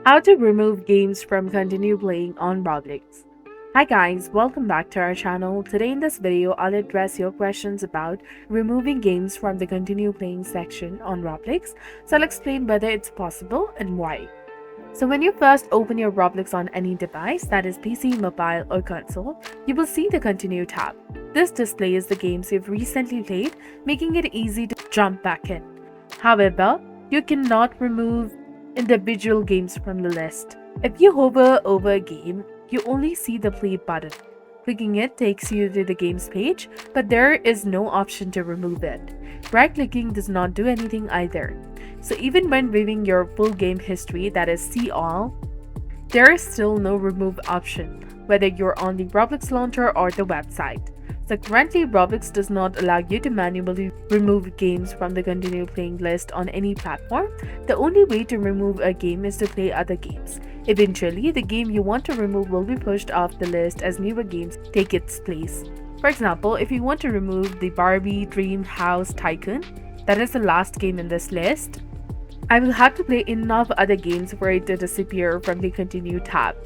How to remove games from continue playing on Roblox. Hi guys, welcome back to our channel. Today in this video, I'll address your questions about removing games from the continue playing section on Roblox. So I'll explain whether it's possible and why. So when you first open your Roblox on any device, that is PC, mobile or console, you will see the continue tab. This displays the games you've recently played, making it easy to jump back in. However, you cannot remove individual games from the list. If you hover over a game, you only see the play button. Clicking it takes you to the games page, but there is no option to remove it. Right clicking does not do anything either. So even when viewing your full game history, that is see all, there is still no remove option, whether you're on the Roblox launcher or the website. So currently, Roblox does not allow you to manually remove games from the continue playing list on any platform. The only way to remove a game is to play other games. Eventually, the game you want to remove will be pushed off the list as newer games take its place. For example, if you want to remove the Barbie Dream House Tycoon, that is the last game in this list, I will have to play enough other games for it to disappear from the continue tab.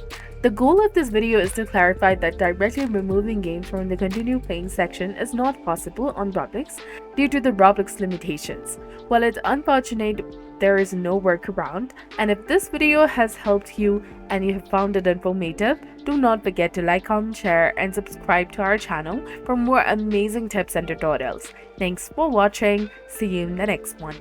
The goal of this video is to clarify that directly removing games from the continue playing section is not possible on Roblox due to the Roblox limitations. While it's unfortunate, there is no workaround, and if this video has helped you and you have found it informative, do not forget to like, comment, share, and subscribe to our channel for more amazing tips and tutorials. Thanks for watching. See you in the next one.